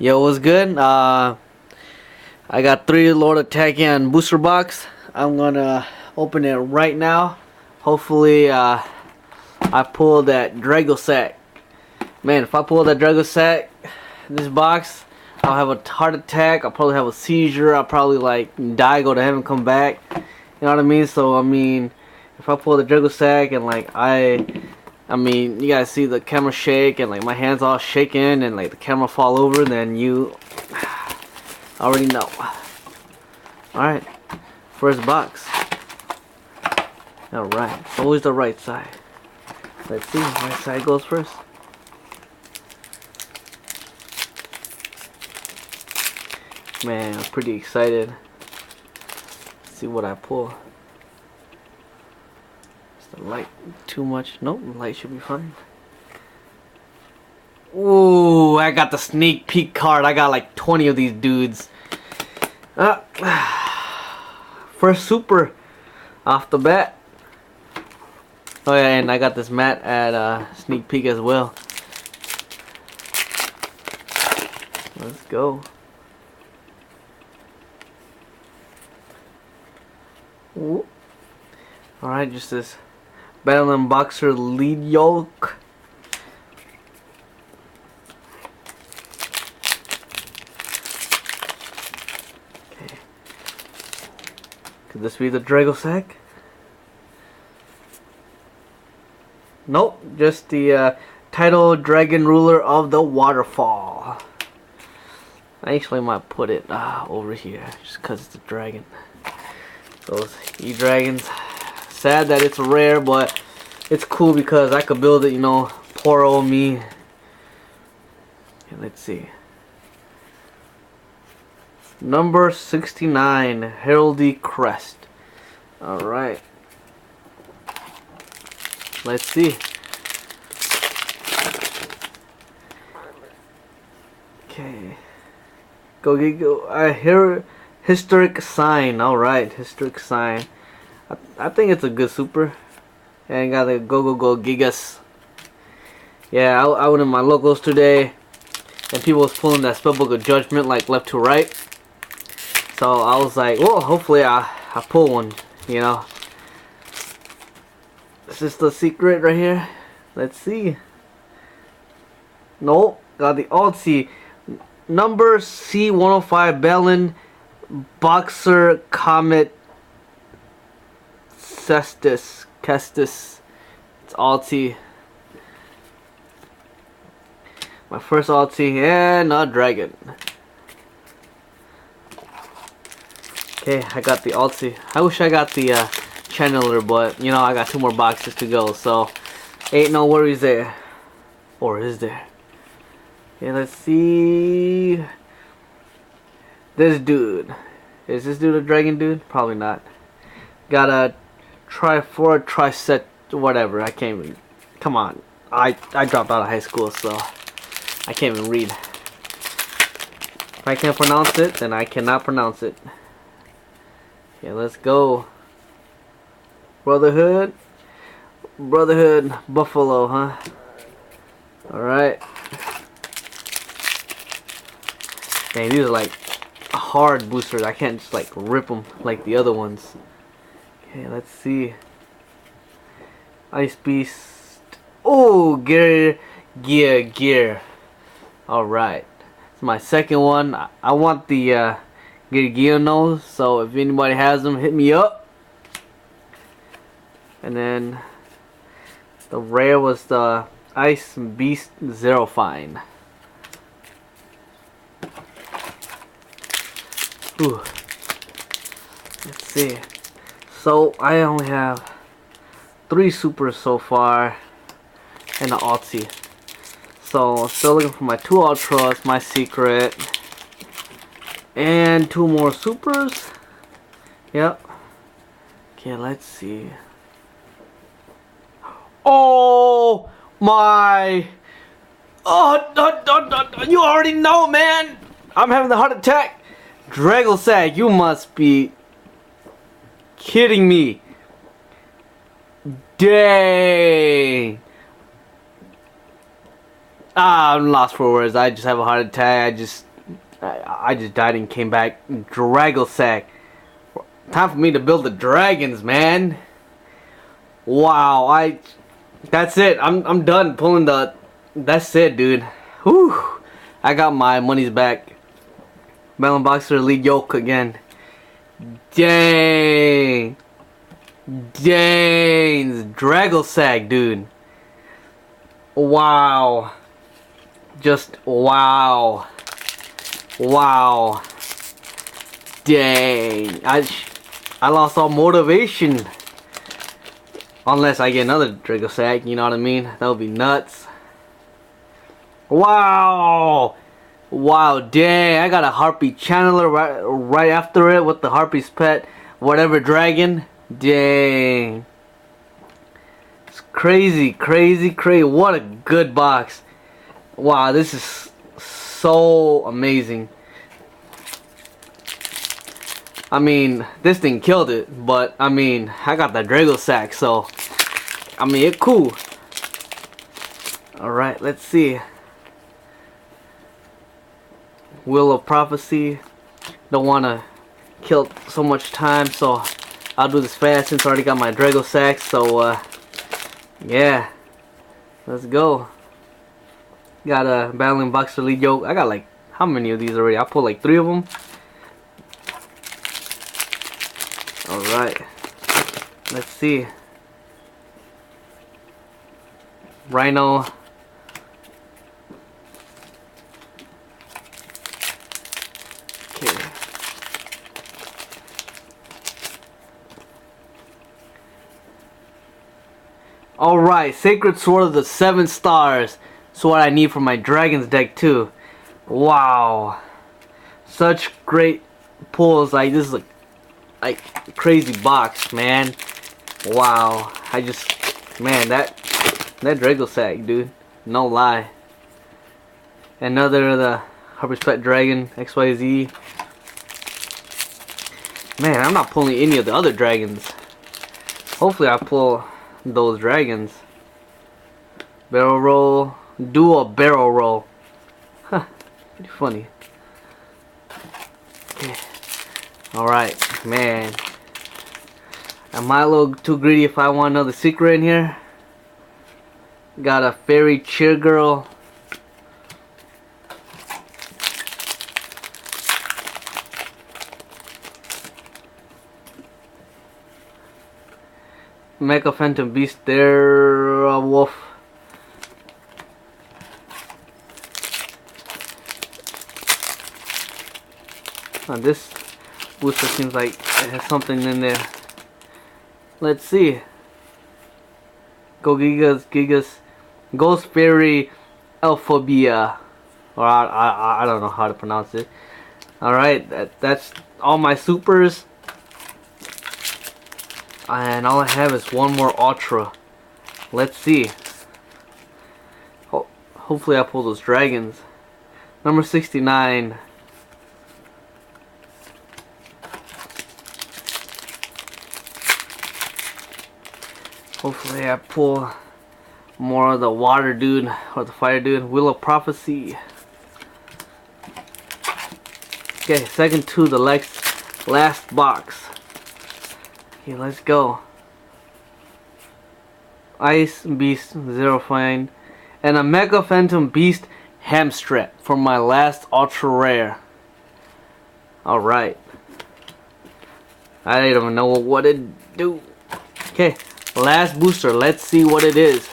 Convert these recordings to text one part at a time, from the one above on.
Yo, what's good? I got 3 Lord of Tachyon booster box. I'm gonna open it right now. Hopefully, I pull that Drago sack. Man, if I pull that Drago sack in this box, I'll have a heart attack. I'll probably have a seizure. I'll probably like die, go to heaven, come back. You know what I mean? So I mean, if I pull the Drago sack and like I mean, you guys see the camera shake and like my hands all shaking and like the camera fall over, then you already know. Alright, first box. Alright, it's always the right side. Let's see, right side goes first. Man, I'm pretty excited. Let's see what I pull. The light too much? Nope, the light should be fine. Ooh, I got the sneak peek card. I got like 20 of these dudes. First super off the bat. Oh yeah, and I got this mat at sneak peek as well. Let's go. Ooh. Alright, just this Battle and Boxer lead yoke. Okay. Could this be the Drago sack? Nope, just the title Dragon Ruler of the Waterfall. I actually might put it over here just because it's a dragon. Those E-dragons. Sad that it's rare, but it's cool because I could build it, you know, poor old me. Okay, let's see. Number 69, Heraldry Crest. Alright. Let's see. Okay. Go. I hear historic sign. Alright, historic sign. I think it's a good super. And got the go gigas. Yeah, I went in my locals today and people was pulling that spellbook of judgment like left to right. So I was like, well, hopefully I pull one, you know. Is this the secret right here? Let's see. Nope, got the Altsy number C105 Bellin Boxer Comet Kestis. It's Altsy. My first Altsy and a dragon. Okay, I got the Altsy. I wish I got the channeler, but you know I got 2 more boxes to go, so ain't no worries there. Or is there? Okay, let's see. This dude. Is this dude a dragon dude? Probably not. Got a triset, whatever. I can't even. Come on. I dropped out of high school, so I can't even read. If I can't pronounce it, then I cannot pronounce it. Okay, let's go. Brotherhood Buffalo, huh? Alright. Dang, these are like hard boosters. I can't just like rip them like the other ones. Okay, let's see. Ice Beast. Oh, gear. Alright. It's my second one. I want the Gear, so if anybody has them, hit me up. And then the rare was the Ice Beast Zero Fine. Ooh. Let's see. So I only have 3 supers so far and an Altsy. So still looking for my 2 ultras, my secret, and 2 more supers. Yep. Okay, let's see. Oh my! Oh, you already know, man. I'm having the heart attack. Drago sack, you must be kidding me. Dang. I'm lost for words. I just have a heart attack. I just died and came back. Dragosack. Time for me to build the dragons, man. Wow, that's it. I'm done pulling the. That's it, dude. Whew. I got my money's back. Melon Boxer Elite Yoke again. Dang. Dang. Dragosack, dude. Wow. Just wow. Wow. Dang. I lost all motivation. Unless I get another Dragosack, you know what I mean? That would be nuts. Wow. Wow, dang. I got a Harpy Channeler right after it with the Harpy's Pet, whatever dragon. Dang. It's crazy, crazy, crazy. What a good box. Wow, this is so amazing. I mean, this thing killed it, but I mean, I got that Dragosack, so I mean, it's cool. Alright, let's see. Wheel of Prophecy. Don't want to kill so much time, so I'll do this fast since I already got my Dragosack. So, yeah. Let's go. Got a Battling Boxer Elite Yoke. I got like, how many of these already? I pulled like 3 of them. Alright. Let's see. Rhino. Okay. Alright, Sacred Sword of the 7 Stars. That's what I need for my Dragons deck too. Wow. Such great pulls. Like, this is like crazy box, man. Wow. I just, man, that Dragosack, dude. No lie. Another of the Harper's Pet Dragon XYZ. Man, I'm not pulling any of the other dragons. Hopefully I pull those dragons. Barrel roll. Do a barrel roll. Huh. Pretty funny. Okay. Alright, man. Am I a little too greedy if I want another secret in here? Got a Fairy Cheer Girl. Mecha Phantom Beast there, Wolf. This booster seems like it has something in there. Let's see. Go Gigas, Ghost Fairy Alphobia, or I don't know how to pronounce it. All right, that's all my supers, and all I have is one more Ultra. Let's see. Hopefully I pull those dragons. Number 69. Hopefully I pull more of the water dude or the fire dude. Wheel of Prophecy. Okay, second to the last box. Okay, let's go. Ice Beast Zero Fine and a Mega Phantom Beast Hamstrat for my last ultra rare. Alright. I don't even know what it do. Okay. Last booster, let's see what it is.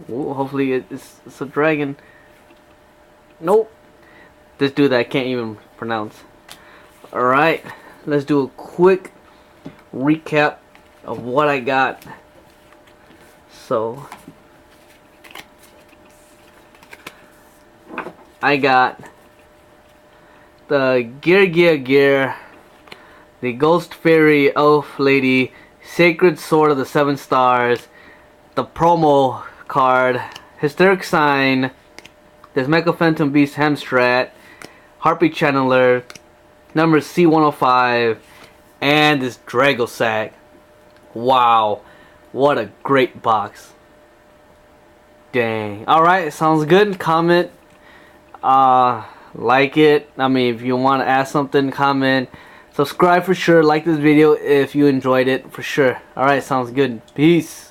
Ooh, hopefully it's a dragon. Nope. This dude that I can't even pronounce. Alright, let's do a quick recap of what I got. So, I got the Gear, the Ghost Fairy Elf Lady, Sacred Sword of the 7 Stars, the promo card, Hysteric Sign, this Mecha Phantom Beast Hamstrat, Harpy Channeler, number C105, and this Dragosack. Wow, what a great box. Dang. Alright, sounds good. Comment. Like it. I mean, if you want to ask something, comment. Subscribe for sure. Like this video if you enjoyed it for sure. Alright, sounds good. Peace.